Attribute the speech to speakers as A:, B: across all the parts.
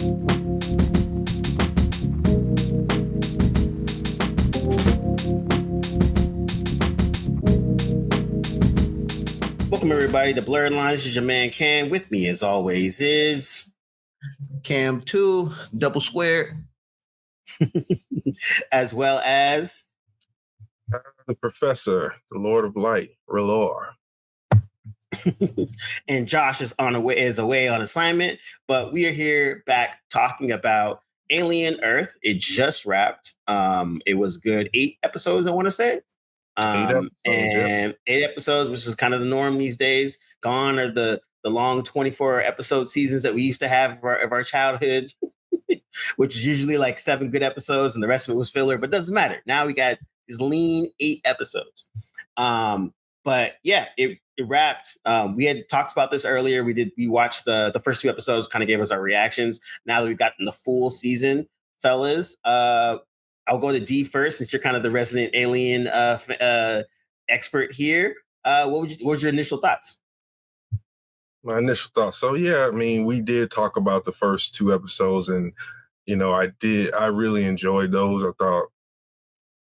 A: Welcome everybody to Blerdlines. This is your man Cam. With me, as always, is
B: Cam 2, double squared.
A: as well as
C: the Professor, the Lord of Light, Relor.
A: and Josh is away on assignment, but we are here back talking about Alien Earth. It just wrapped. It was good 8 episodes, I want to say. 8 episodes, which is kind of the norm these days. Gone are the long 24 episode seasons that we used to have of our childhood, which is usually like 7 good episodes and the rest of it was filler, but it doesn't matter. Now we got these lean 8 episodes. But yeah, it wrapped. We had talked about this earlier. We watched the first 2 episodes, kind of gave us our reactions. Now that we've gotten the full season, fellas, I'll go to D first, since you're kind of the resident Alien expert here. What was your initial thoughts?
C: My initial thoughts. So yeah, I mean, we did talk about the first 2 episodes, and I really enjoyed those. I thought,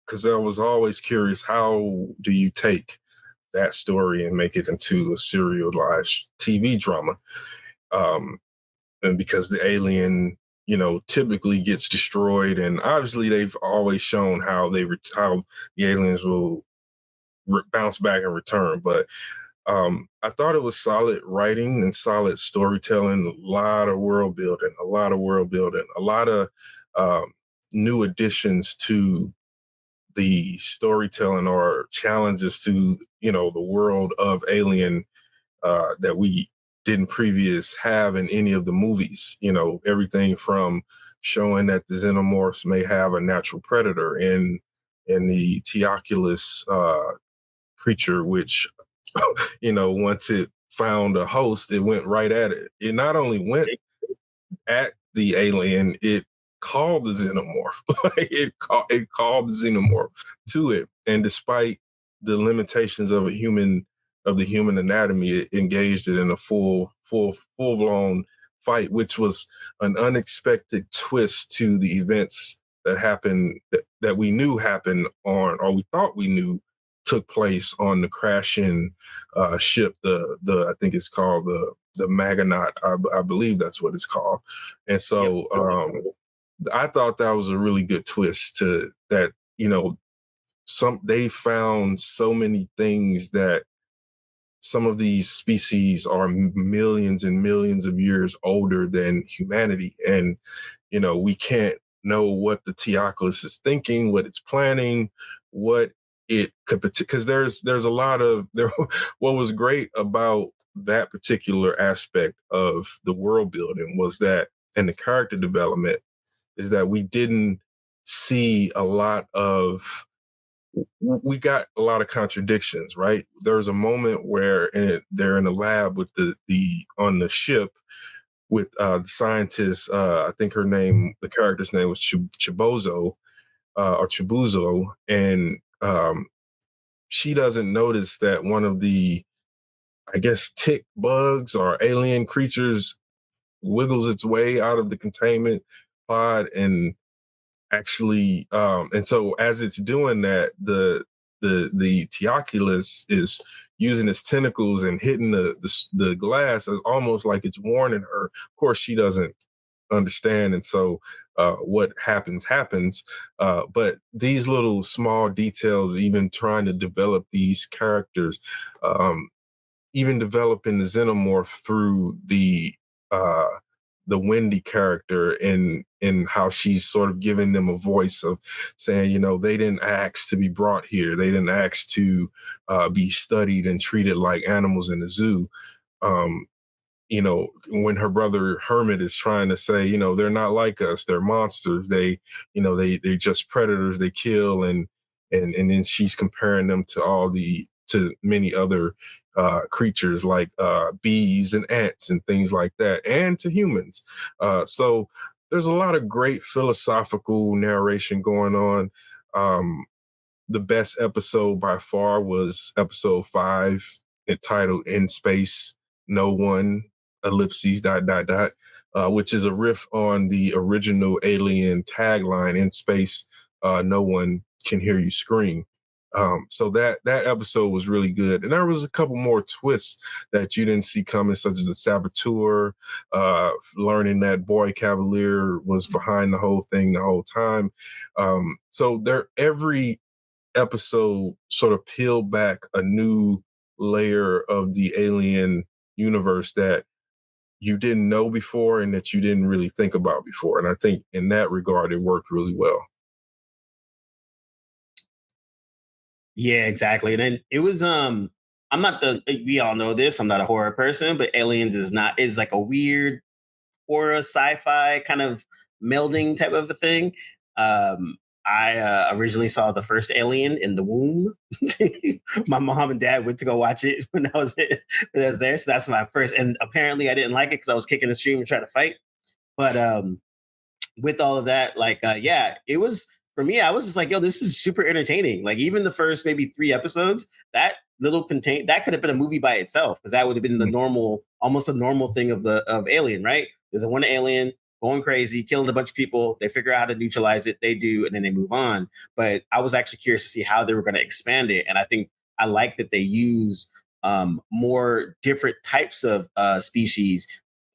C: because I was always curious, how do you take that story and make it into a serialized TV drama? And because the alien, typically gets destroyed, and obviously they've always shown how the aliens will bounce back and return. But I thought it was solid writing and solid storytelling, a lot of world building, a lot of new additions to the storytelling, or challenges to, the world of Alien that we didn't have in any of the movies. Everything from showing that the Xenomorphs may have a natural predator in the Teoculus creature, which, once it found a host, it went right at it. It not only went at the alien, it called the Xenomorph. it called the Xenomorph to it. And despite the limitations of the human anatomy, it engaged it in a full blown fight, which was an unexpected twist to the events that happened, that we knew happened on, or we thought we knew took place on the crashing ship. I think it's called the Maganaut. I believe that's what it's called. And so I thought that was a really good twist to that. They found so many things, that some of these species are millions and millions of years older than humanity. And, we can't know what the Teoculus is thinking, what it's planning, what it could, because there's a lot of there. What was great about that particular aspect of the world building was that, and the character development, is that we didn't see we got a lot of contradictions, right? There's a moment where they're in a lab with the on the ship with the scientist. I think the character's name was Chibozo, or Chibuzo, and she doesn't notice that one of the, I guess, tick bugs or alien creatures wiggles its way out of the containment pod, and actually, and so as it's doing that, the Teoculus is using its tentacles and hitting the glass, as almost like it's warning her. Of course, she doesn't understand, and so what happens. But these little small details, even trying to develop these characters, even developing the Xenomorph through the Wendy character, and how she's sort of giving them a voice of saying, they didn't ask to be brought here. They didn't ask to be studied and treated like animals in the zoo. When her brother Hermit is trying to say, they're not like us, they're monsters. They're just predators. They kill, and then she's comparing them to many other creatures, like bees and ants and things like that, and to humans. So there's a lot of great philosophical narration going on. The best episode by far was episode 5, entitled "In Space, No One, ellipses, ... which is a riff on the original Alien tagline, "In space, no one can hear you scream." So that episode was really good, and there was a couple more twists that you didn't see coming, such as the saboteur, learning that Boy Cavalier was behind the whole thing the whole time. So every episode sort of peeled back a new layer of the Alien universe that you didn't know before and that you didn't really think about before. And I think in that regard, it worked really well.
A: Yeah, exactly. And then it was I'm not we all know this, I'm not a horror person, but Aliens is like a weird horror sci-fi kind of melding type of a thing. I originally saw the first Alien in the womb. My mom and dad went to go watch it when I was there, so that's my first. And apparently, I didn't like it because I was kicking the stream and trying to fight. But with all of that, like, yeah, it was for me. I was just like, yo, this is super entertaining. Like, even the first maybe 3 episodes, that that could have been a movie by itself because that would have been the normal, almost a normal thing of Alien, right? There's a one alien going crazy, killing a bunch of people. They figure out how to neutralize it. They do, and then they move on. But I was actually curious to see how they were going to expand it, and I think I like that they use more different types of species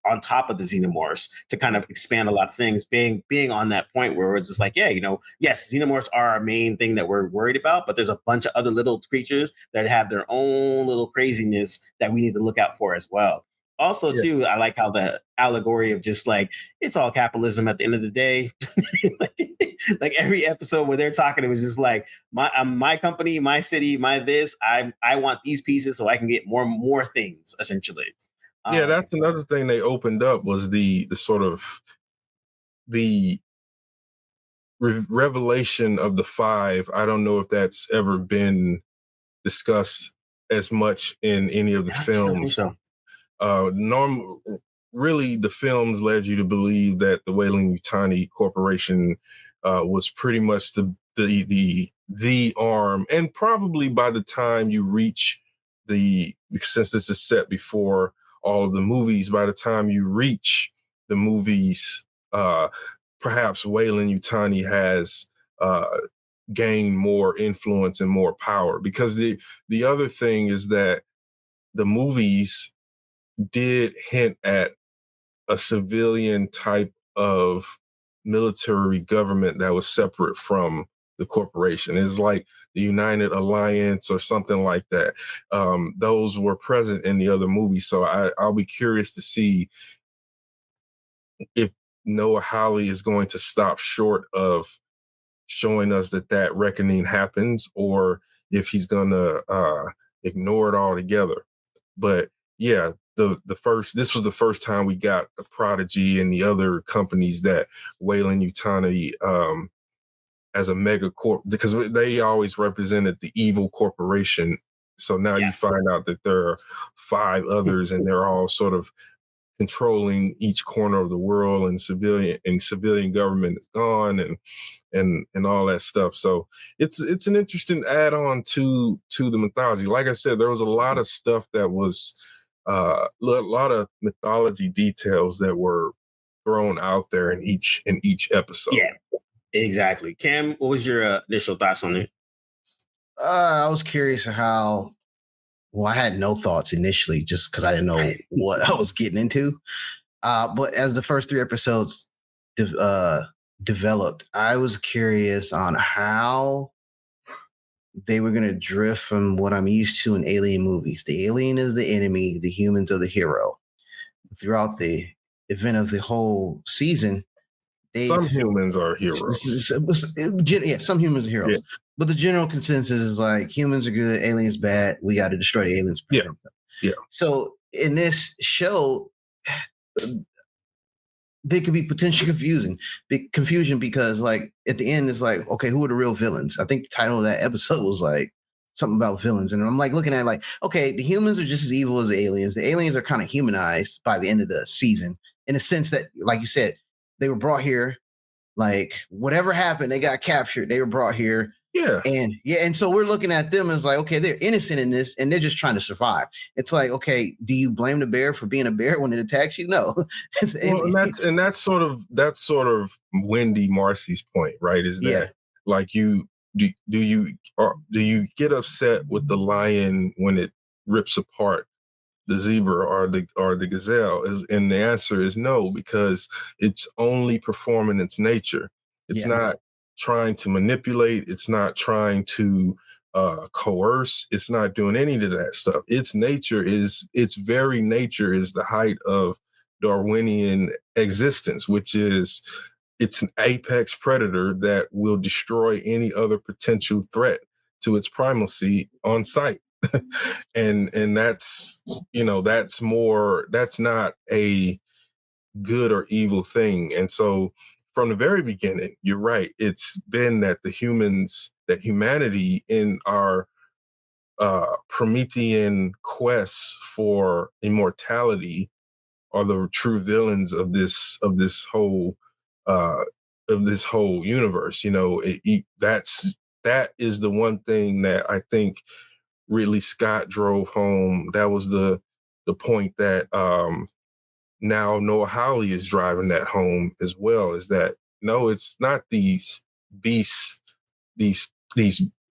A: on top of the xenomorphs to kind of expand a lot of things, being on that point where it's just like, yeah, yes, xenomorphs are our main thing that we're worried about, but there's a bunch of other little creatures that have their own little craziness that we need to look out for as well. Also, too, I like how the allegory of just like it's all capitalism at the end of the day. like every episode where they're talking, it was just like my company, my city, my this. I want these pieces so I can get more things essentially.
C: Yeah, that's another thing they opened up was the sort of the revelation of the five. I don't know if that's ever been discussed as much in any of the films.
A: So.
C: Really, the films led you to believe that the Weyland-Yutani Corporation was pretty much the arm, and probably by the time you reach since this is set before all of the movies, by the time you reach the movies, perhaps Weyland-Yutani has gained more influence and more power. Because the other thing is that the movies did hint at a civilian type of military government that was separate from the corporation. It's like the United Alliance or something like that. Those were present in the other movies. So I'll be curious to see if Noah Hawley is going to stop short of showing us that reckoning happens, or if he's going to ignore it altogether. But yeah, this was the first time we got the Prodigy and the other companies that Weyland-Yutani as a mega corp, because they always represented the evil corporation. So now you find out that there are 5 others and they're all sort of controlling each corner of the world, and civilian government is gone and all that stuff. So it's an interesting add-on to the mythology. Like I said, there was a lot of stuff that was a lot of mythology details that were thrown out there in each episode.
A: Yeah, exactly. Cam, what was your initial thoughts on it?
B: I was curious how. Well, I had no thoughts initially, just because I didn't know what I was getting into. But as the first 3 episodes developed, I was curious on how they were going to drift from what I'm used to in alien movies. The alien is the enemy, the humans are the hero. Throughout the event of the whole season,
C: some humans are heroes.
B: Yeah, some humans are heroes. Yeah. But the general consensus is like humans are good, aliens bad. We got to destroy the aliens.
C: Yeah.
B: So in this show, there could be potential confusion because like at the end it's like, okay, who are the real villains? I think the title of that episode was like something about villains. And I'm like looking at like, okay, the humans are just as evil as the aliens. The aliens are kind of humanized by the end of the season in a sense that, like you said, they were brought here, like whatever happened, they got captured. They were brought here.
C: Yeah.
B: And so we're looking at them as like, okay, they're innocent in this and they're just trying to survive. It's like, okay, do you blame the bear for being a bear when it attacks you? No.
C: Well, and that's sort of Wendy Marcy's point, right? Is that like do you get upset with the lion when it rips apart the zebra or the gazelle? And the answer is no, because it's only performing its nature. It's not trying to manipulate. It's not trying to coerce. It's not doing any of that stuff. Its very nature is the height of Darwinian existence, which is it's an apex predator that will destroy any other potential threat to its primacy on sight. and that's that's not a good or evil thing. And so from the very beginning, you're right, it's been that humanity in our Promethean quest for immortality are the true villains of this whole universe. That is the one thing that I think Ridley Scott drove home. That was the point that now Noah Hawley is driving that home as well, is that no, it's not these beasts, these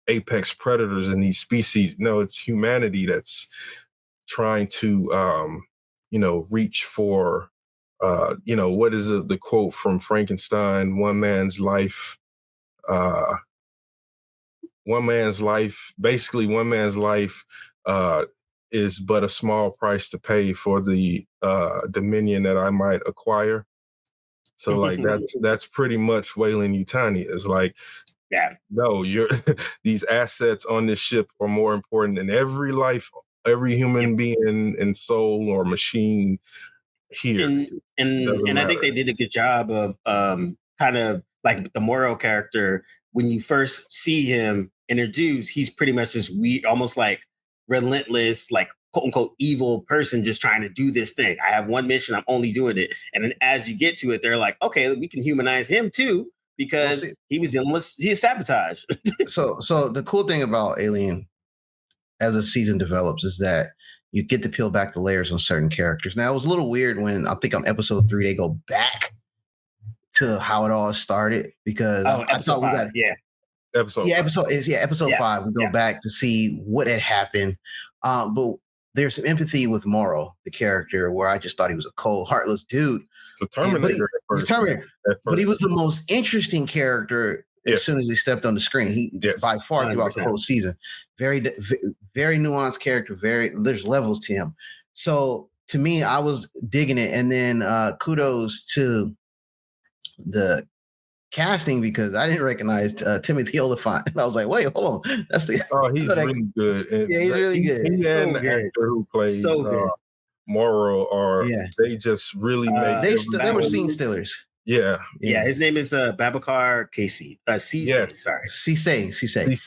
C: apex predators and these species. No, it's humanity that's trying to reach for what is the quote from Frankenstein? One man's life is but a small price to pay for the dominion that I might acquire. So like that's pretty what Weyland-Yutani is like.
A: Yeah.
C: No, these assets on this ship are more important than every life, every human being and soul or machine here.
A: And I think they did a good job of kind of like the Moro character. When you first see him introduced, he's pretty much this weird, almost like relentless, like quote unquote evil person just trying to do this thing. I have one mission, I'm only doing it. And then as you get to it, they're like, okay, we can humanize him too, because he was dealing with sabotage.
B: So the cool thing about Alien as the season develops is that you get to peel back the layers on certain characters. Now, it was a little weird when I think on episode 3, they go back to how it all started, because I thought we got episode 5. We go back to see what had happened. But there's some empathy with Morrow, the character, where I just thought he was a cold, heartless dude.
C: It's a Terminator
B: but he was the most interesting character as soon as he stepped on the screen. He by far 100%. Throughout the whole season. Very, very nuanced character. There's levels to him. So to me, I was digging it. And then kudos to the casting, because I didn't recognize Timothy Olyphant. And I was like, wait, hold on. That's the
C: he's really good. And
B: he's really good.
C: He and the actor who plays Morrow they just really make
B: they were scene stealers.
C: Yeah.
A: His name is Babacar Casey.
B: Cisse.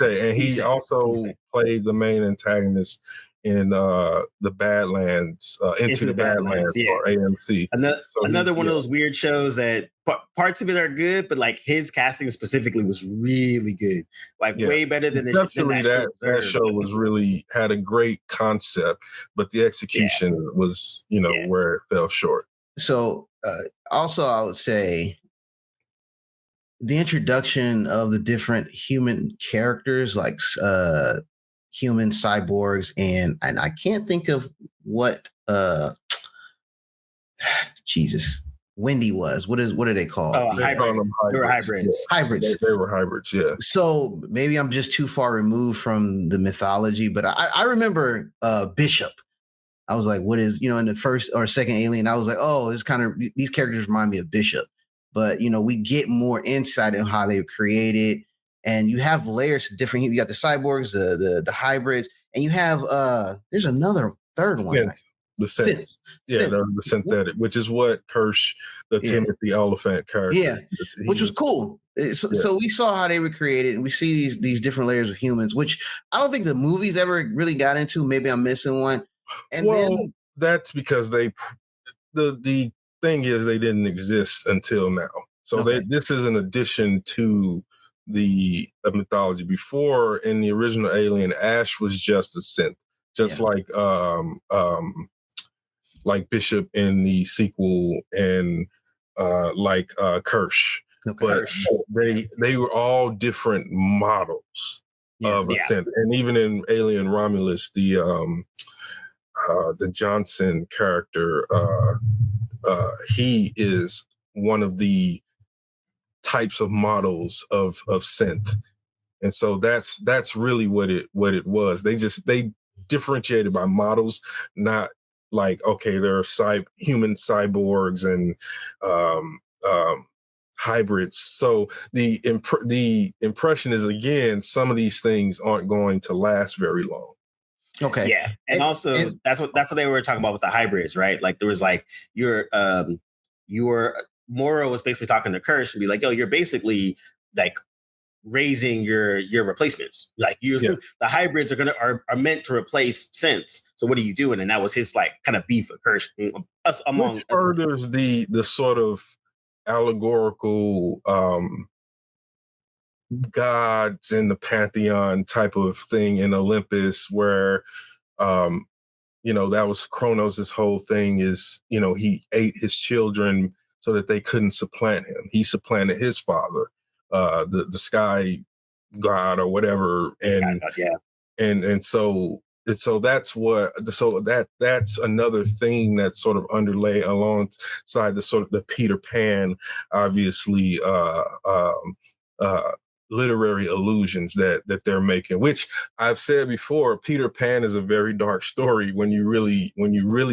C: And he also played the main antagonist in the Badlands, Into the Badlands or AMC.
A: Another one of those weird shows that parts of it are good, but like his casting specifically was really good. Like way better than
C: that show was really had a great concept, but the execution was, where it fell short.
B: So also, I would say the introduction of the different human characters, like human cyborgs, and I can't think of what Wendy was. What are they called?
A: They were hybrids.
B: Hybrids.
C: They were hybrids. Yeah.
B: So maybe I'm just too far removed from the mythology, but I remember Bishop. I was like, what is, in the first or second Alien, I was like, oh, it's kind of, these characters remind me of Bishop. But, we get more insight on how they were created. And you have layers of different, you got the cyborgs, the hybrids, and you have, there's another third one.
C: The synth. The synthetic, which is what Kirsch, the Timothy Olyphant character.
B: Yeah, which was cool. So we saw how they were created, and we see these different layers of humans, which I don't think the movies ever really got into. Maybe I'm missing one. And then
C: that's because the thing is they didn't exist until now. So this is an addition to mythology. Before, in the original Alien, Ash was just a synth, just like Bishop in the sequel, and like Kirsch.
B: Okay.
C: But they were all different models of a synth. And even in Alien Romulus, the Johnson character, he is one of the types of models of synth. And so that's really what it was. They differentiated by models, not like, okay, there are human cyborgs and hybrids. So the impression is, again, some of these things aren't going to last very long.
B: Okay.
A: Yeah. And also that's what they were talking about with the hybrids, right? Like there was like your Moro was basically talking to Kirsch and be like, yo, you're basically like raising your replacements. Like the hybrids are meant to replace synths. So what are you doing? And that was his like kind of beef with Kirsch.
C: Which furthers the sort of allegorical gods in the pantheon type of thing in Olympus, where that was Kronos' whole thing is, he ate his children so that they couldn't supplant him. He supplanted his father, the sky god or whatever. And so that's that's another thing that's sort of underlay alongside the sort of the Peter Pan, obviously, literary allusions that they're making, which I've said before, Peter Pan is a very dark story when you really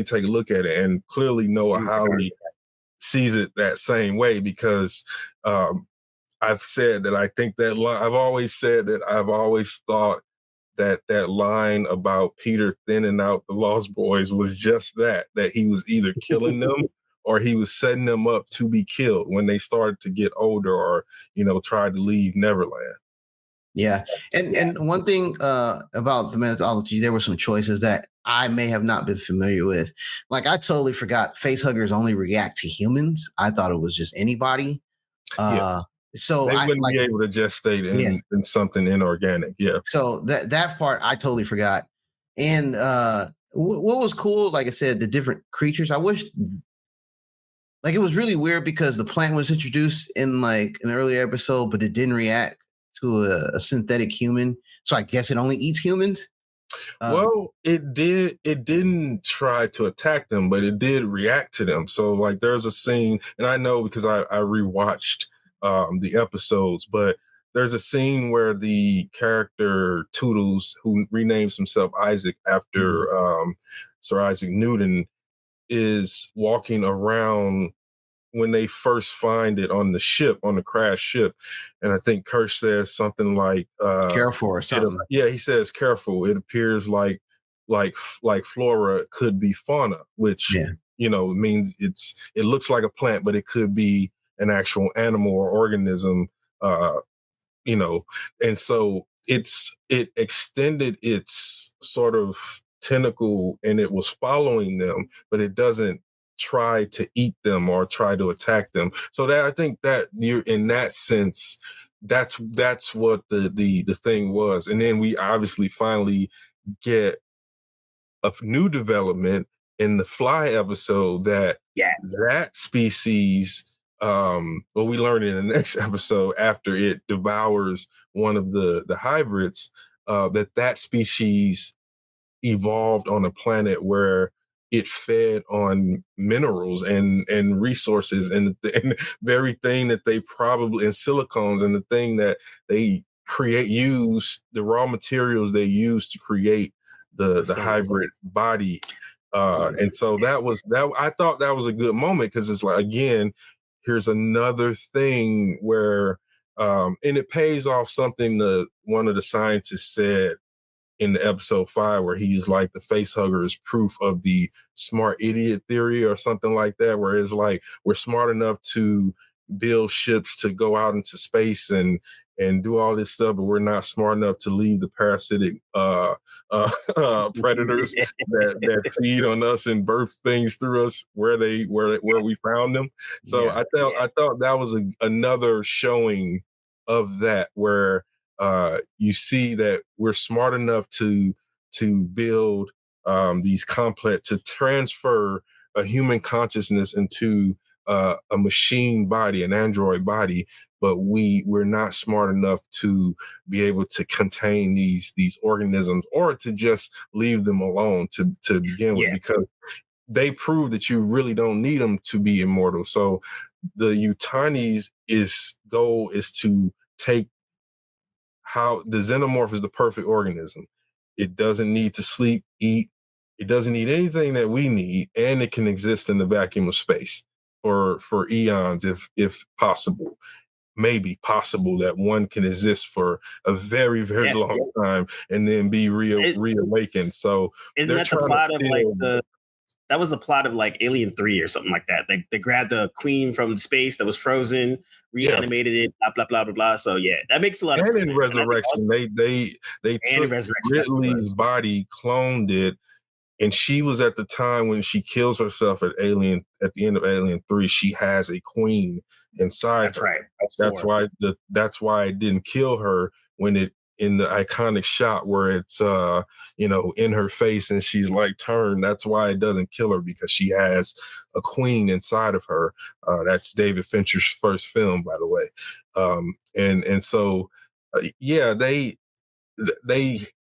C: take a look at it, and clearly Noah Hawley sees it that same way, because I've said that I think that I've always said that I've always thought that line about Peter thinning out the Lost Boys was just that he was either killing them or he was setting them up to be killed when they started to get older, or, tried to leave Neverland.
B: Yeah. And one thing about the mythology, there were some choices that I may have not been familiar with. Like, I totally forgot facehuggers only react to humans. I thought it was just anybody. So
C: they wouldn't be able to gestate in something inorganic. Yeah.
B: So that part I totally forgot. And what was cool, like I said, the different creatures. I wish, like, it was really weird because the plant was introduced in like an earlier episode, but it didn't react to a synthetic human. So I guess it only eats humans.
C: Well, it did. It didn't try to attack them, but it did react to them. So, like, there's a scene, and I know because I rewatched the episodes, but there's a scene where the character Toodles, who renames himself Isaac after Sir Isaac Newton, is walking around when they first find it on the crash ship. And I think Kirsch says something like
B: careful or something.
C: He says careful. It appears like flora could be fauna, which means it looks like a plant, but it could be an actual animal or organism, and so it extended its sort of tentacle and it was following them, but it doesn't try to eat them or try to attack them. So that, I think that you're in that sense, that's what the thing was. And then we obviously finally get a new development in the Fly episode that species, we learn in the next episode after it devours one of the hybrids, that species evolved on a planet where it fed on minerals and resources and the very thing that they probably, and silicones, and the thing that they use the raw materials they use to create the hybrid body. And so I thought that was a good moment, because it's like, again, here's another thing where, and it pays off something one of the scientists said in the episode 5, where he's like, the face hugger is proof of the smart idiot theory or something like that, where it's like, we're smart enough to build ships to go out into space and do all this stuff, but we're not smart enough to leave the parasitic predators that feed on us and birth things through us where we found them. So I thought that was another showing of that, where you see that we're smart enough to build these complex, to transfer a human consciousness into a machine body, an android body, but we're not smart enough to be able to contain these organisms, or to just leave them alone to begin with, because they prove that you really don't need them to be immortal. So the Utani's goal is to take how the Xenomorph is the perfect organism. It doesn't need to sleep, eat. It doesn't need anything that we need, and it can exist in the vacuum of space for eons, if possible. Maybe possible that one can exist for a very, very long time and then be reawakened. So
A: isn't that the plot of like that was the plot of like Alien 3 or something like that. They grabbed the queen from space that was frozen, reanimated it, blah blah blah blah blah. So yeah, that makes a lot of sense.
C: And in Resurrection, they took Ridley's body, cloned it, and she was, at the time when she kills herself at the end of Alien 3, she has a queen inside.
A: That's right.
C: That's why it didn't kill her when it, in the iconic shot where it's in her face and she's like turned. That's why it doesn't kill her, because she has a queen inside of her. That's David Fincher's first film, by the way.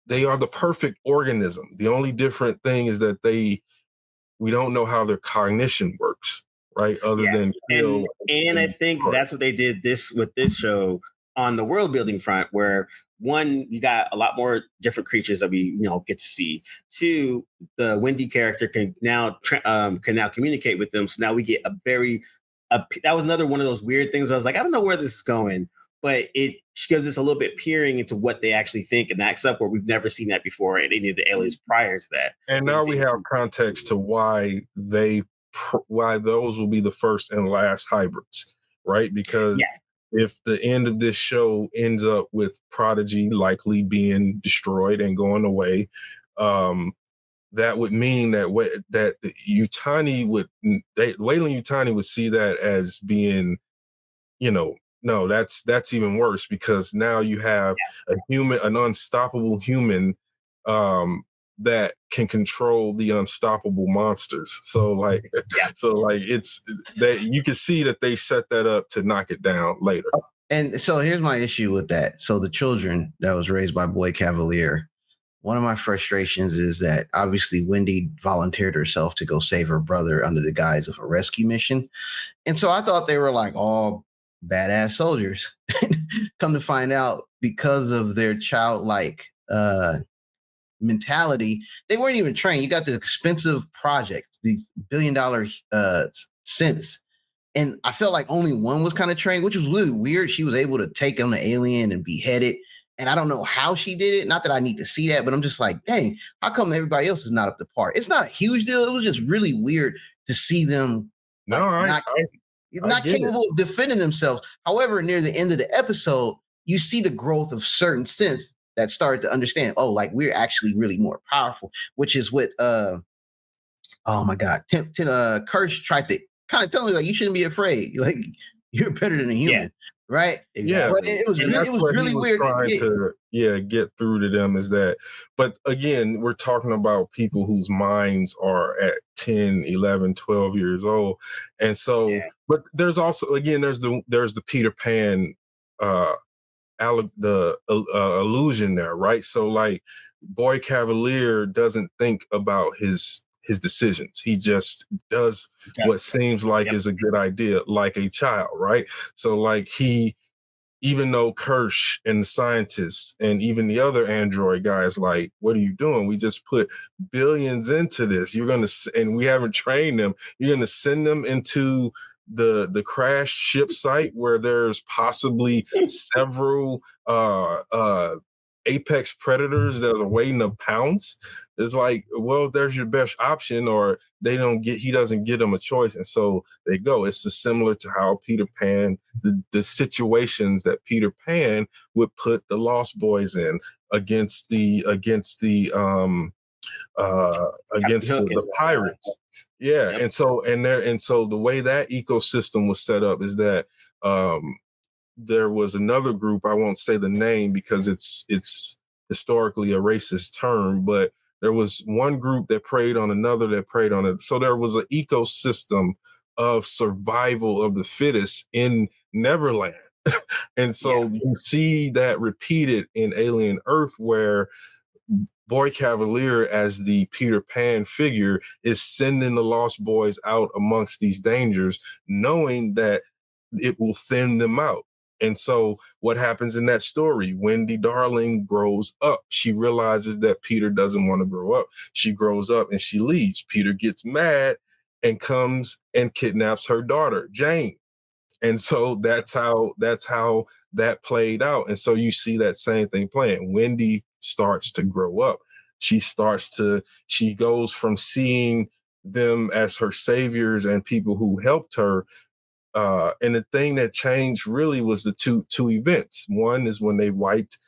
C: They are the perfect organism. The only different thing is that we don't know how their cognition works, right? Other than
A: and I think that's what they did with this show on the world building front, where one, you got a lot more different creatures that we get to see. Two, the Wendy character can now communicate with them. So now we get that was another one of those weird things where I was like, I don't know where this is going, but it gives us a little bit peering into what they actually think and acts up, where we've never seen that before in any of the aliens prior to that.
C: And now we have context to why those will be the first and last hybrids, right? Because if the end of this show ends up with Prodigy likely being destroyed and going away, that would mean that Weyland Yutani would see that as being, no, that's even worse, because now you have an unstoppable human that can control the unstoppable monsters. So it's that you can see that they set that up to knock it down later.
B: And so here's my issue with that. So the children that was raised by Boy Cavalier, one of my frustrations is that obviously Wendy volunteered herself to go save her brother under the guise of a rescue mission. And so I thought they were like all badass soldiers. Come to find out, because of their childlike mentality, they weren't even trained. You got the expensive project, the $1 billion synths, and I felt like only one was kind of trained, which was really weird. She was able to take on the alien and behead it, and I don't know how she did it. Not that I need to see that, but I'm just like, dang, how come everybody else is not up to par? It's not a huge deal. It was just really weird to see them not capable of defending themselves. However, near the end of the episode, you see the growth of certain synths that started to understand, we're actually really more powerful, which is what, oh my God, Kirsch tried to kind of tell me, like, you shouldn't be afraid. Like, you're better than a human, right?
C: Yeah.
B: But it was really weird.
C: Trying to get through to them is that, but again, we're talking about people whose minds are at 10, 11, 12 years old. And so, but there's also, again, there's the Peter Pan, illusion there, right? So like Boy Cavalier doesn't think about his decisions. He just does what seems like is a good idea, like a child, right? So like even though Kirsch and the scientists and even the other android guys, like, what are you doing? We just put billions into this. And we haven't trained them. You're going to send them into the crash ship site where there's possibly several apex predators that are waiting to pounce. It's like, well, there's your best option, or he doesn't give them a choice. And so they go. It's similar to how Peter Pan, the situations that Peter Pan would put the Lost Boys in against the pirates. Yeah. Yep. And so the way that ecosystem was set up is that there was another group. I won't say the name because it's historically a racist term, but there was one group that preyed on another that preyed on it. So there was an ecosystem of survival of the fittest in Neverland. And so you see that repeated in Alien Earth, where Boy Cavalier, as the Peter Pan figure, is sending the Lost Boys out amongst these dangers, knowing that it will thin them out. And so what happens in that story? Wendy Darling grows up. She realizes that Peter doesn't want to grow up. She grows up and she leaves. Peter gets mad and comes and kidnaps her daughter, Jane. And so that's how that played out. And so you see that same thing playing. Wendy starts to grow up. She goes from seeing them as her saviors and people who helped her. And the thing that changed really was the two events. One is when they wiped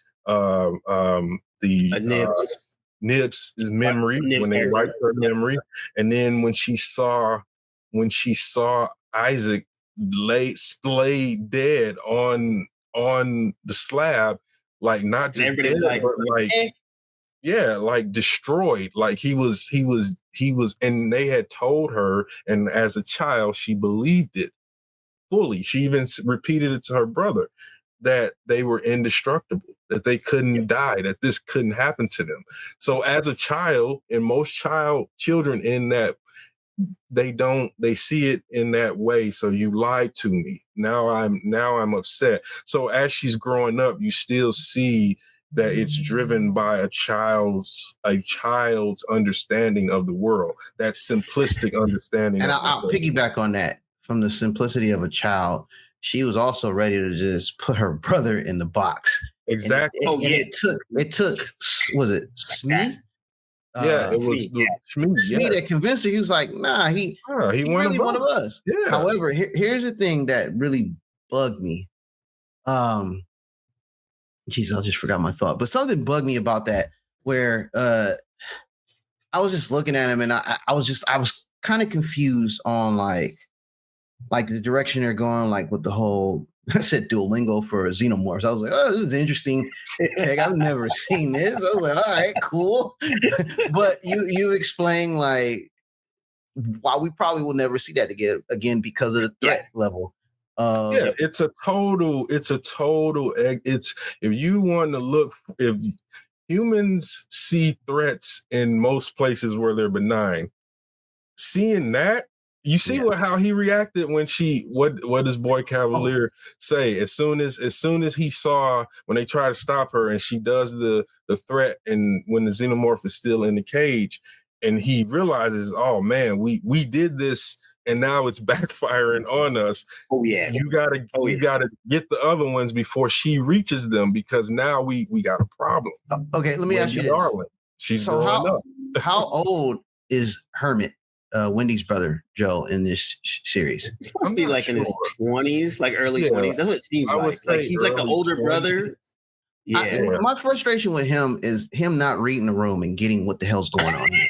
C: Nib's memory, when they wiped her memory, and then when she saw Isaac splayed dead on the slab, like not just dead, but like like destroyed. Like he was, and they had told her, and as a child, she believed it fully. She even repeated it to her brother, that they were indestructible, that they couldn't die, that this couldn't happen to them. So as a child, and most children in that, they see it in that way. So you lied to me. Now I'm upset. So as she's growing up, you still see that it's driven by a child's understanding of the world, that simplistic understanding.
B: And I'll piggyback on that. From the simplicity of a child, she was also ready to just put her brother in the box.
C: Exactly.
B: It took was it Smee?
C: It was Smee
B: that convinced her. He was like, nah, he really one of us.
C: Yeah.
B: However, here's the thing that really bugged me. Geez, I just forgot my thought. But something bugged me about that, where I was just looking at him, and I was kind of confused on like the direction they're going, like with the whole, I said duolingo for Xenomorphs. I was like, oh, this is interesting tech. I've never seen this. I was like, all right, cool. But you explain like why we probably will never see that again because of the threat level.
C: It's a total, if you want to look, if humans see threats in most places where they're benign, seeing that, you see how he reacted when what does Boy Cavalier say? As soon as he saw, when they try to stop her and she does the threat, and when the Xenomorph is still in the cage, and he realizes, oh man, we did this and now it's backfiring on us.
A: Oh yeah.
C: You gotta get the other ones before she reaches them, because now we got a problem.
B: Okay, let me ask you this.
C: She's growing up.
B: How old is Hermit, Wendy's brother, Joe, in this series?
A: He's supposed to be like in his 20s, like early 20s. That's what it seems like. Like he's like an older 20s. Brother. Yeah.
B: My frustration with him is him not reading the room and getting what the hell's going on here.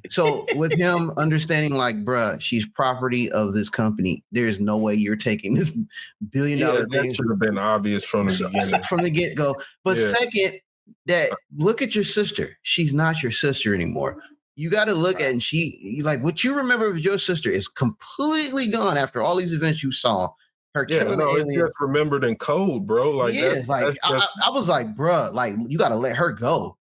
B: So with him understanding, like, bruh, she's property of this company. There's no way you're taking this $1 billion thing.
C: That should have been obvious from the beginning.
B: From the get-go. But second, that look at your sister. She's not your sister anymore. You got to look at, and she, like, what you remember of your sister is completely gone after all these events you saw. Her killing the alien.
C: It's just remembered in code, bro. Like,
B: I was like, bruh, like, you got to let her go.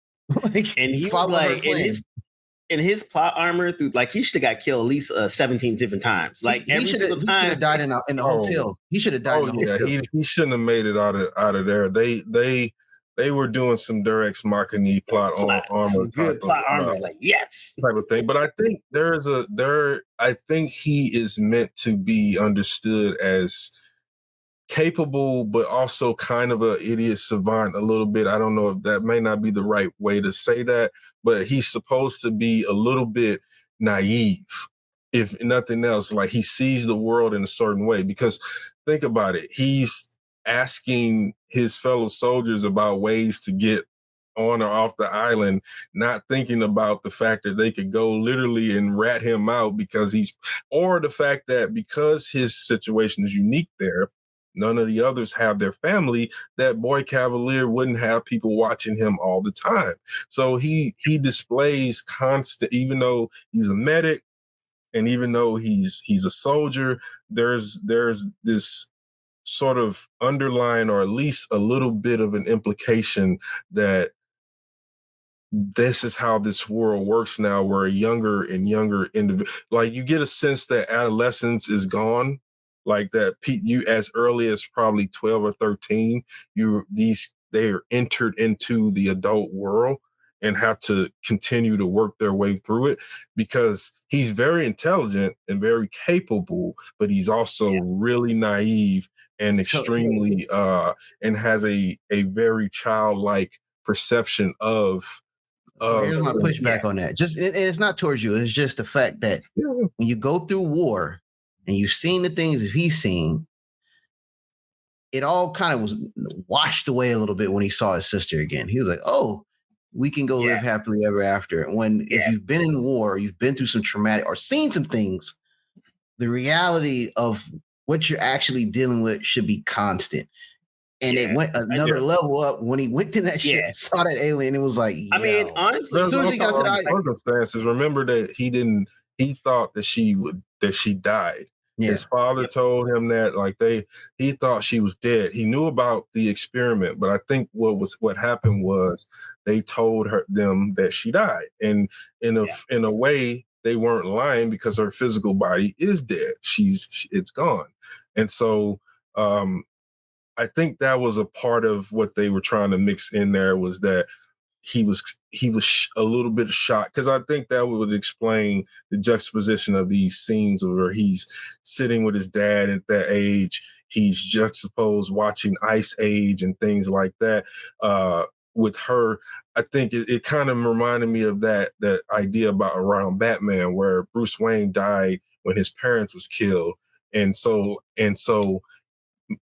A: Like, and he was like, in his plot armor, through like he should have got killed at least 17 different times. Like he should have
B: died in the hotel. He should have died. In the hotel.
C: He shouldn't have made it out of there. They were doing some Durex Machini plot armor,
A: good plot armor, like yes,
C: type of thing. But I think I think he is meant to be understood as capable, but also kind of an idiot savant a little bit. I don't know if that may not be the right way to say that, but he's supposed to be a little bit naive, if nothing else. Like, he sees the world in a certain way, because think about it. He's asking his fellow soldiers about ways to get on or off the island, not thinking about the fact that they could go literally and rat him out or the fact that because his situation is unique there, none of the others have their family, that Boy Cavalier wouldn't have people watching him all the time. So he displays constant, even though he's a medic and even though he's a soldier, there's this sort of underlying, or at least a little bit of an implication that this is how this world works now, where a younger and younger individual, like you get a sense that adolescence is gone, like that you as early as probably 12 or 13, they're entered into the adult world and have to continue to work their way through it, because he's very intelligent and very capable, but he's also really naive and extremely and has a very childlike perception of.
B: So here's my pushback on that. It's not towards you. It's just the fact that when you go through war and you've seen the things that he's seen, it all kind of was washed away a little bit when he saw his sister again. He was like, "Oh, we can go live happily ever after." If you've been in war, you've been through some traumatic or seen some things, the reality of what you're actually dealing with should be constant. And it went another level up when he went to that ship and saw that alien. It was like,
A: I mean, honestly,
C: as soon as he got to the circumstances, remember that he thought that she died. Yeah. His father told him that he thought she was dead. He knew about the experiment, but I think what happened was they told them that she died. And in a way, they weren't lying, because her physical body is dead. It's gone. And so I think that was a part of what they were trying to mix in there, was that he was a little bit shocked, because I think that would explain the juxtaposition of these scenes where he's sitting with his dad at that age. He's juxtaposed watching Ice Age and things like that with her. I think it kind of reminded me of that idea around Batman, where Bruce Wayne died when his parents was killed. And so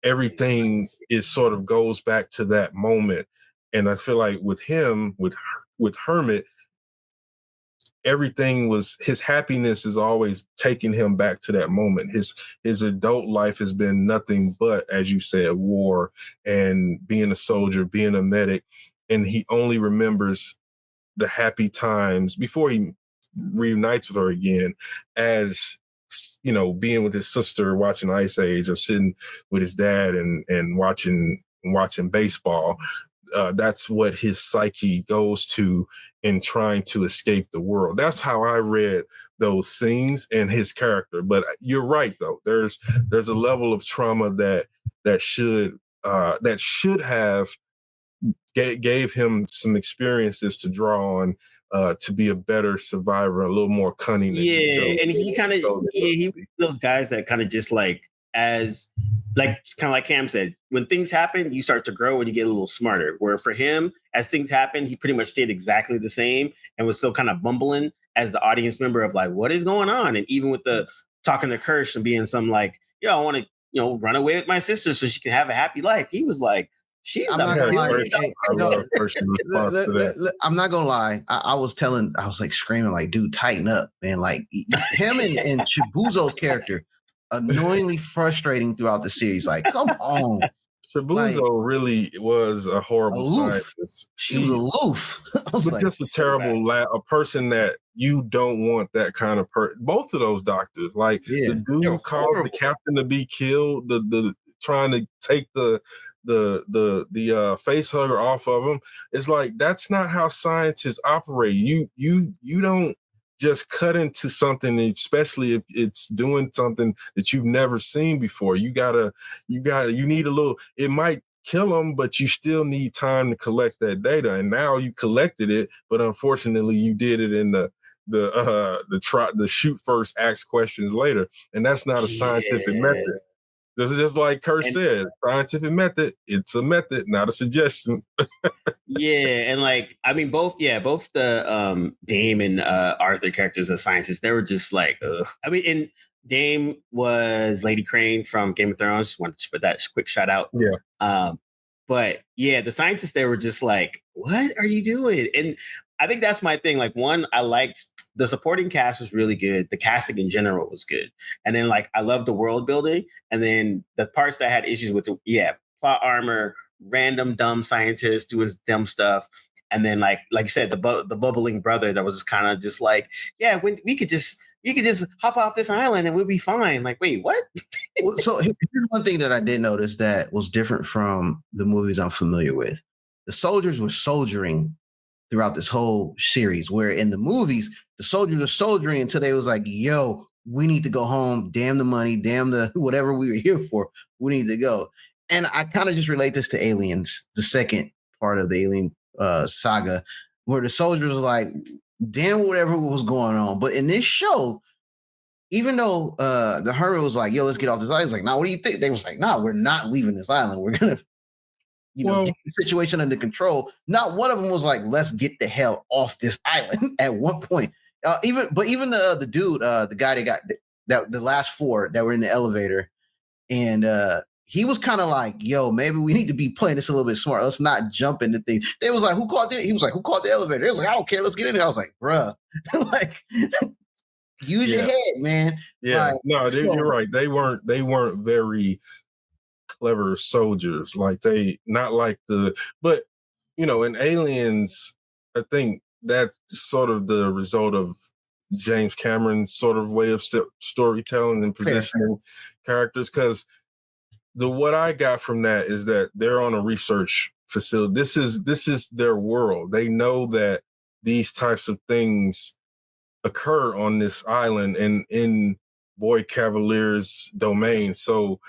C: everything is sort of goes back to that moment. And I feel like with him, with Hermit, everything was, his happiness is always taking him back to that moment. His adult life has been nothing but, as you said, war and being a soldier, being a medic. And he only remembers the happy times before he reunites with her again, as, you know, being with his sister, watching Ice Age, or sitting with his dad and watching baseball. That's what his psyche goes to in trying to escape the world. That's how I read those scenes and his character. But you're right, though. There's a level of trauma that should have gave him some experiences to draw on to be a better survivor, a little more cunning.
A: And he kind of those guys that kind of just like Cam said, when things happen, you start to grow and you get a little smarter. Where for him, as things happened, he pretty much stayed exactly the same and was still kind of bumbling as the audience member of like, what is going on? And even with the talking to Kirsch and being some like, I want to, run away with my sister so she can have a happy life. He was like,
B: I'm not gonna lie. I'm not gonna lie. I was like screaming, like, dude, tighten up, man. Like him and Chibuzo's character, annoyingly frustrating throughout the series. Like, come on.
C: Chibuzo really was a horrible scientist.
B: She was aloof.
C: But just a terrible a person that you don't want that kind of person. Both of those doctors, like the dude called the captain to be killed, the trying to take the face hugger off of him. It's like, that's not how scientists operate. You don't just cut into something, especially if it's doing something that you've never seen before. You need a little, it might kill them, but you still need time to collect that data. And now you collected it, but unfortunately you did it in the shoot first, ask questions later. And that's not a scientific method. This is just like Kurt said, scientific method, it's a method, not a suggestion.
A: And like, I mean, both the Dame and Arthur characters as scientists, they were just like, ugh. I mean, and Dame was Lady Crane from Game of Thrones. Just wanted to put that quick shout out.
C: Yeah.
A: But yeah, the scientists, they were just like, what are you doing? And I think that's my thing. Like, one, I liked the supporting cast was really good. The casting in general was good. And then like I love the world building. And then the parts that I had issues with, plot armor, random dumb scientists doing dumb stuff. And then like you said, the bubbling brother that was just kind of just like, yeah, we could just hop off this island and we'll be fine. Like, wait, what?
B: Well, so here's one thing that I did notice that was different from the movies I'm familiar with. The soldiers were soldiering throughout this whole series, where in the movies, the soldiers were soldiering until they was like, yo, we need to go home. Damn the money, damn the whatever we were here for. We need to go. And I kind of just relate this to Aliens, the second part of the Alien saga, where the soldiers were like, damn whatever was going on. But in this show, even though the hermit was like, yo, let's get off this island, he's like, nah, what do you think? They was like, nah, we're not leaving this island. We're going to, get the situation under control. Not one of them was like, let's get the hell off this island at one point. Even the dude, the guy that got the last four that were in the elevator, and he was kind of like, yo, maybe we need to be playing this a little bit smart. Let's not jump into things. They was like, who called it? He was like, who called the elevator? He was like, I don't care. Let's get in there. I was like, bruh, like, use your head, man.
C: Yeah,
B: like,
C: no, you're right. They weren't very clever soldiers. Like but in Aliens, I think that's sort of the result of James Cameron's sort of way of storytelling and positioning characters. Because what I got from that is that they're on a research facility. This is their world. They know that these types of things occur on this island and in Boy Cavalier's domain. So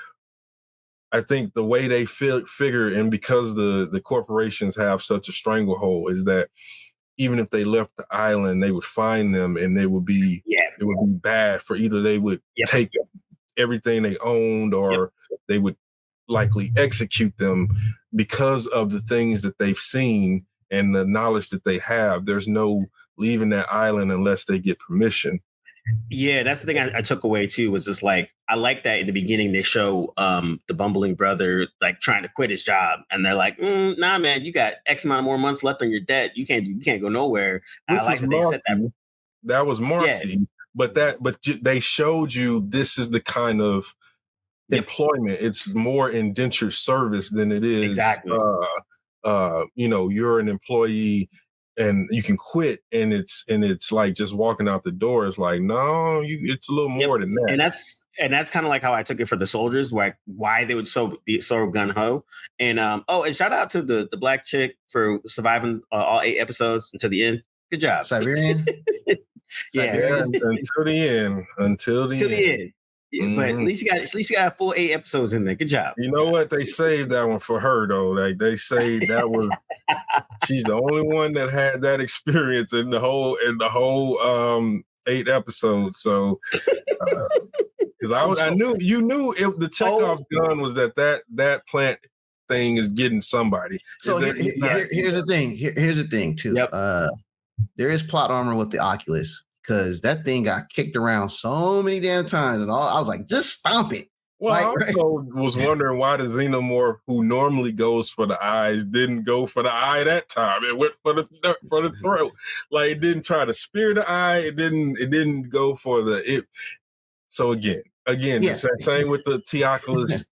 C: I think the way they figure, and because the corporations have such a stranglehold, is that even if they left the island, they would find them, and it would be bad for either they would take everything they owned, or they would likely execute them because of the things that they've seen and the knowledge that they have. There's no leaving that island unless they get permission.
A: Yeah, that's the thing I took away too, was just like, I like that in the beginning they show the bumbling brother like trying to quit his job, and they're like, nah, man, you got X amount of more months left on your debt. You can't go nowhere. I like that they said that.
C: That was Marcy, but they showed you this is the kind of employment. It's more indentured service than it is
A: exactly.
C: You're an employee and you can quit, and it's like just walking out the door. It's like, no, it's a little more than that.
A: And that's kind of like how I took it for the soldiers, like why they would be so gun ho. And and shout out to the black chick for surviving all 8 episodes until the end. Good job,
B: Siberian.
C: Until the end.
A: Mm-hmm. But at least you got a full 8 episodes in there. Good job.
C: You know what? They saved that one for her though. Like they saved that was she's the only one that had that experience in the whole 8 episodes. So because I knew if the Chekhov's gun was that plant thing is getting somebody.
B: So here's the thing. Here's the thing too.
A: Yep.
B: There is plot armor with the Oculus, because that thing got kicked around so many damn times, and I was like, just stomp it.
C: Well, I also was wondering why the Xenomorph, who normally goes for the eyes, didn't go for the eye that time. It went for the throat. Like it didn't try to spear the eye. It didn't go for it. So again, the same thing with the T-Oculus,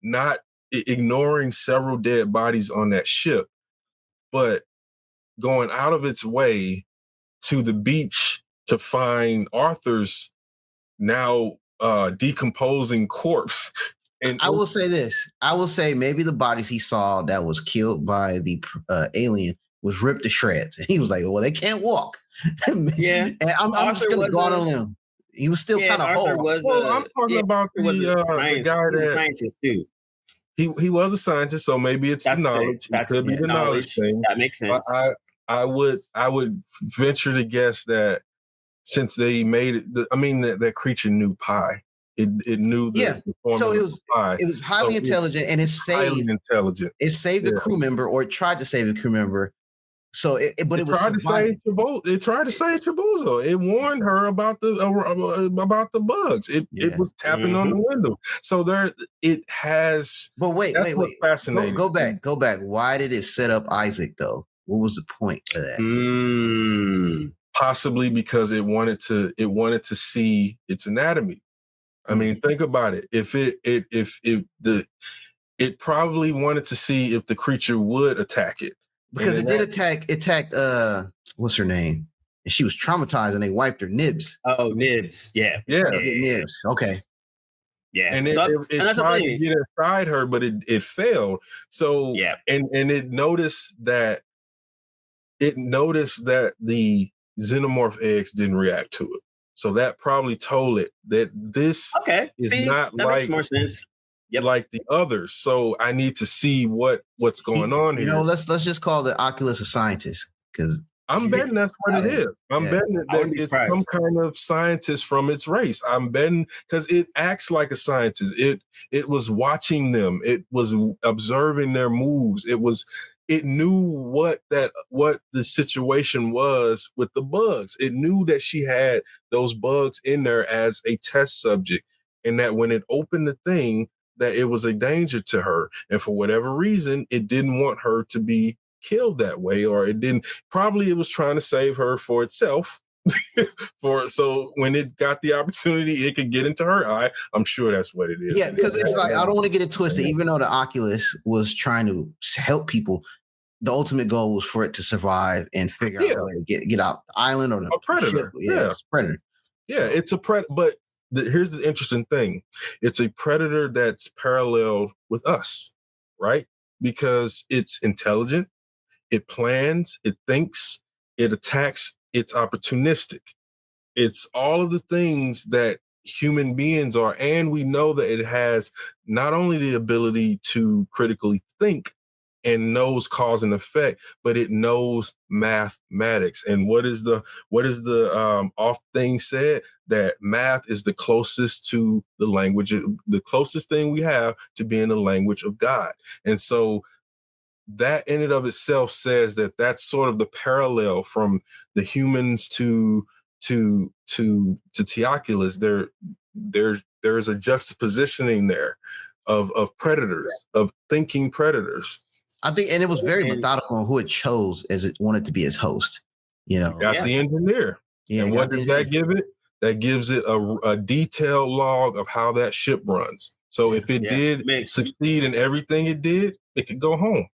C: not ignoring several dead bodies on that ship, but going out of its way to the beach to find Arthur's now decomposing corpse. And
B: I will say this. I will say maybe the bodies he saw that was killed by the alien was ripped to shreds. And he was like, well, they can't walk.
A: Yeah.
B: And I'm just going to go on a limb. He was still kind of whole.
C: I'm talking about the guy that
A: scientist too.
C: He was a scientist, so maybe it's the knowledge. It could be the knowledge thing.
A: That makes sense.
C: But I would venture to guess that since they made it, that creature knew pi. It knew the
B: so it was
C: pi.
B: It was highly intelligent, and it saved
C: highly intelligent.
B: It saved a crew member, or it tried to save a crew member. So it
C: tried to save Chibouzo. It warned her about the bugs. It was tapping on the window. So it has.
B: But wait.
C: Fascinating.
B: Go back. Why did it set up Isaac though? What was the point of that?
C: possibly because it wanted to see its anatomy. I mean, think about it. It probably wanted to see if the creature would attack it.
B: Because it did attacked what's her name? And she was traumatized and they wiped her nibs.
A: Oh, nibs. Yeah.
C: Yeah.
B: Nibs. Okay.
A: Yeah.
C: And it tried to get inside her, but it failed. So
A: yeah.
C: And it noticed that the Xenomorph eggs didn't react to it. So that probably told it that this is not
A: that makes more sense. Yep.
C: Like the others. So I need to see what's going on here.
B: Let's just call the Oculus a scientist, because
C: I'm betting that's what it is. I'm betting that it's some kind of scientist from its race. I'm betting because it acts like a scientist. It was watching them. It was observing their moves. It knew what the situation was with the bugs. It knew that she had those bugs in there as a test subject, and that when it opened the thing, that it was a danger to her. And for whatever reason, it didn't want her to be killed that way, or it was trying to save her for itself. So when it got the opportunity, it could get into her eye. I'm sure that's what it is.
B: Yeah, because it's like, I don't want to get it twisted. Even though the Oculus was trying to help people, the ultimate goal was for it to survive and figure out a way to get out the island or the
C: predator.
B: Ship. Yeah, it's a predator.
C: Yeah, it's a predator. But here's the interesting thing. It's a predator that's paralleled with us, right? Because it's intelligent, it plans, it thinks, it attacks, it's opportunistic. It's all of the things that human beings are. And we know that it has not only the ability to critically think and knows cause and effect, but it knows mathematics. And what is the oft thing said? That math is the closest to the language, the closest thing we have to being the language of God. And so that in and of itself says that that's sort of the parallel from the humans to Teoculus. There's a juxtapositioning there of predators, of thinking predators.
B: I think, and it was very methodical on who it chose as it wanted to be its host. You know,
C: got the engineer. Yeah, and what does that give it? That gives it a detailed log of how that ship runs. So if it did succeed in everything it did, it could go home.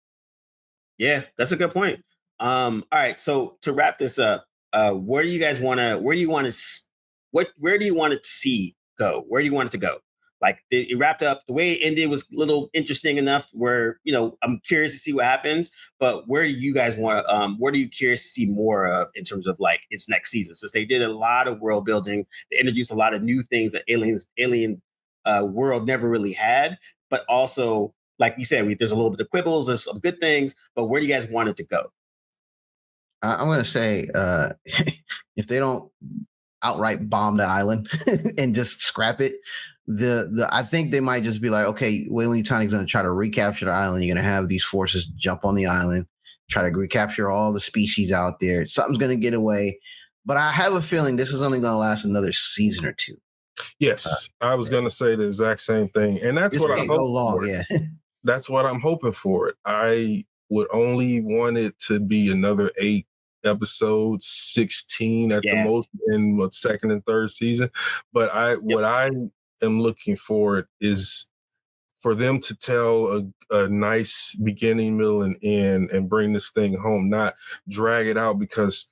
A: Yeah, that's a good point. All right, so to wrap this up, where do you want it to see go? Where do you want it to go? Like it wrapped up, the way it ended was a little interesting enough where, I'm curious to see what happens, but where do you guys what are you curious to see more of in terms of like its next season? Since they did a lot of world building, they introduced a lot of new things that alien world never really had, but also, like you said, there's a little bit of quibbles, there's some good things, but where do you guys want it to go?
B: I'm going to say, if they don't outright bomb the island and just scrap it, I think they might just be like, okay, Weyland Yutani's going to try to recapture the island. You're going to have these forces jump on the island, try to recapture all the species out there. Something's going to get away. But I have a feeling this is only going to last another season or two.
C: Yes, I was going to say the exact same thing. And that's what I hope for. Yeah. That's what I'm hoping for it. I would only want it to be another 8 episodes, 16 at the most in the second and third season. But what I am looking for it is for them to tell a nice beginning, middle, and end and bring this thing home, not drag it out, because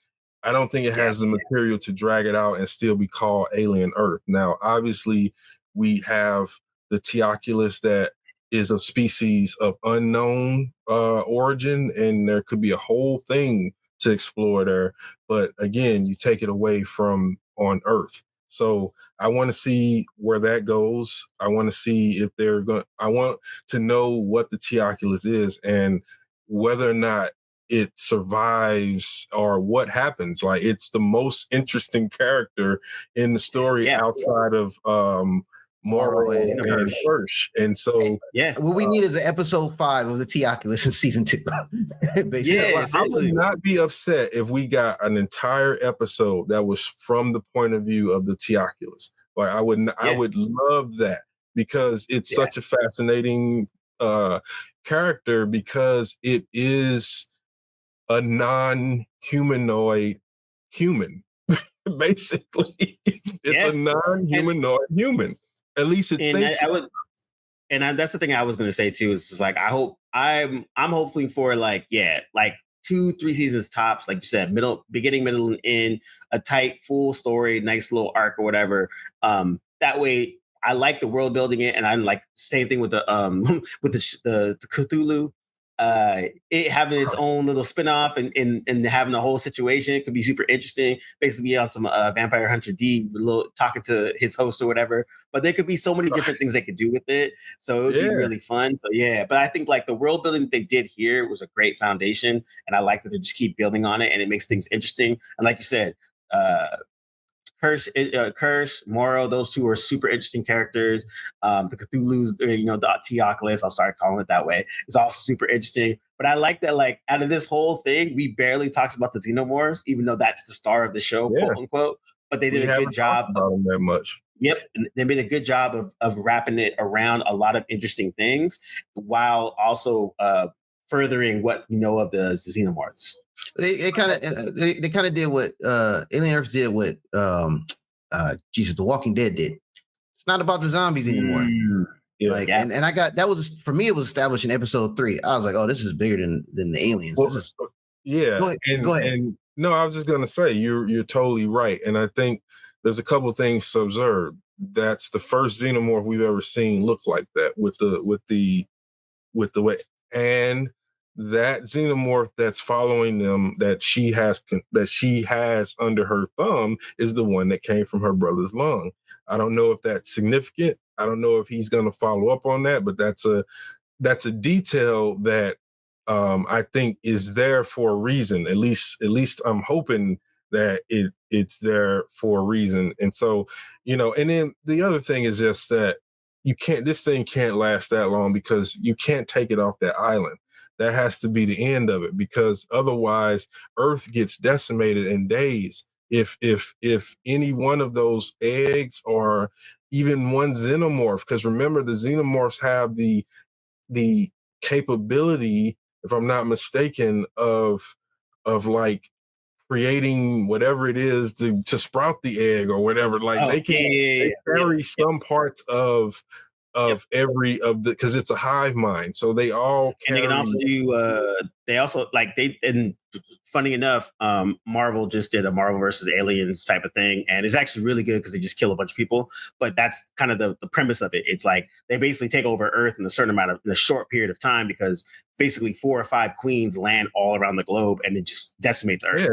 C: I don't think it has the material to drag it out and still be called Alien Earth. Now, obviously, we have the Teoculus that is a species of unknown origin, and there could be a whole thing to explore there. But again, you take it away from on Earth. So I want to see where that goes. I want to see if I want to know what the Teoculus is and whether or not it survives or what happens. Like, it's the most interesting character in the story outside of Morrow and Hirsch. And so
B: what we need is an episode 5 of the Teoculus in season 2.
C: I would not be upset if we got an entire episode that was from the point of view of the Teoculus. Like, I would love that, because it's such a fascinating character, because it is a non-humanoid human. Basically, it's a non-humanoid human. At least it thinks.
A: That's the thing I was going to say too. Is just like I'm hoping for like 2-3 seasons tops, like you said, beginning, middle, and end, a tight, full story, nice little arc or whatever. That way, I like the world building it, and I'm like same thing with the with the Cthulhu. It having its own little spinoff and having the whole situation could be super interesting. Basically, on some Vampire Hunter D, talking to his host or whatever. But there could be so many different things they could do with it. So it would be really fun. So yeah, but I think like the world building that they did here was a great foundation, and I like that they just keep building on it, and it makes things interesting. And like you said, Curse, Moro, those two are super interesting characters. The Cthulhu's, the Teoculus, I'll start calling it that way, is also super interesting. But I like that, like, out of this whole thing, we barely talked about the Xenomorphs, even though that's the star of the show, quote unquote. But they did a good job
C: about them that much.
A: Yep, and they made a good job of wrapping it around a lot of interesting things, while also furthering what we know of the Xenomorphs.
B: They kind of did what Alien Earth did, what The Walking Dead did. It's not about the zombies anymore. And I got that was for me. It was established in episode 3. I was like, oh, this is bigger than the aliens.
C: Go ahead. And no, I was just gonna say you're totally right, and I think there's a couple things to observe. That's the first Xenomorph we've ever seen look like that with the way and. That Xenomorph that's following them that she has under her thumb is the one that came from her brother's lung. I don't know if that's significant. I don't know if he's going to follow up on that, but that's a detail that I think is there for a reason. At least I'm hoping that it's there for a reason. And so, and then the other thing is just that this thing can't last that long because you can't take it off that island. That has to be the end of it because otherwise Earth gets decimated in days. If any one of those eggs or even one xenomorph, because remember the xenomorphs have the capability, if I'm not mistaken, of like creating whatever it is to sprout the egg or whatever. Like they can carry some parts of because it's a hive mind, so they all carry.
A: And they can also do. And funny enough, Marvel just did a Marvel versus Aliens type of thing, and it's actually really good because they just kill a bunch of people. But that's kind of the premise of it. It's like they basically take over Earth in a short period of time because basically 4 or 5 queens land all around the globe and it just decimates Earth.
C: Yeah,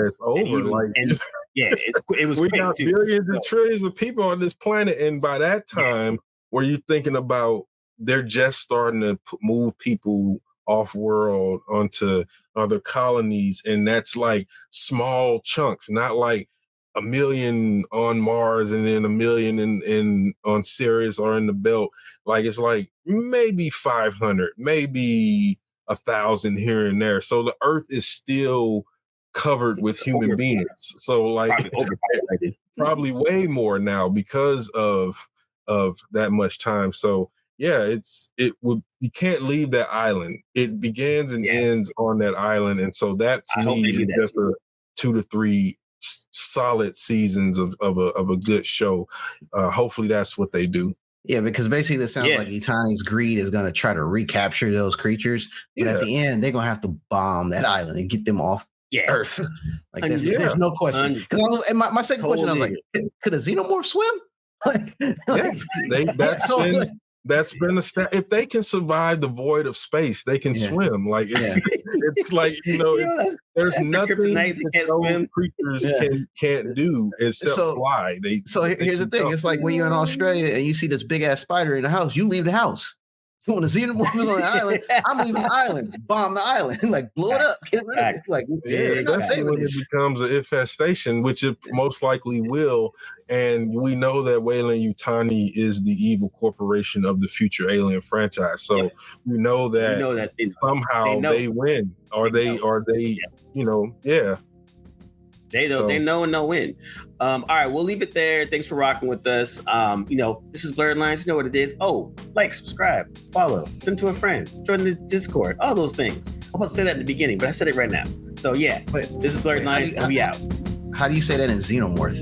C: it's over.
A: It was.
C: We got billions and trillions of people on this planet, and by that time. Were you thinking about they're just starting to move people off world onto other colonies, and that's like small chunks, not like 1 million on Mars and then 1 million in on Sirius or in the belt. Like it's like maybe 500, maybe 1,000 here and there. So the Earth is still covered with human beings. So like probably way more now because of that much time. So yeah, you can't leave that island. It begins and ends on that island. And so that to me is just a 2 to 3 solid seasons of a good show. Hopefully that's what they do.
B: Yeah, because basically this sounds like Itani's greed is going to try to recapture those creatures. But at the end, they're going to have to bomb that island and get them off Earth. Like there's no question. Because my second question, I was like, could a xenomorph swim?
C: That's been a step. If they can survive the void of space, they can swim. Like it's like there's nothing that those creatures can't do except fly.
B: Here's the thing: it's like when you're in Australia and you see this big ass spider in the house, you leave the house. So when the xenomorph is on the island, I'm leaving the island, bomb the island, like blow it up, get rid of it. Like,
C: that's when it becomes an infestation, which it most likely will. And we know that Weyland-Yutani is the evil corporation of the future Alien franchise. So we know that somehow they win, or they.
A: They know and they'll win. All right, we'll leave it there. Thanks for rocking with us. This is Blerdlines. You know what it is. Oh, like, subscribe, follow, send to a friend, join the Discord, all those things. I'm about to say that in the beginning, but I said it right now. So yeah, this is Blerdlines, and we out.
B: How do you say that in Xenomorph?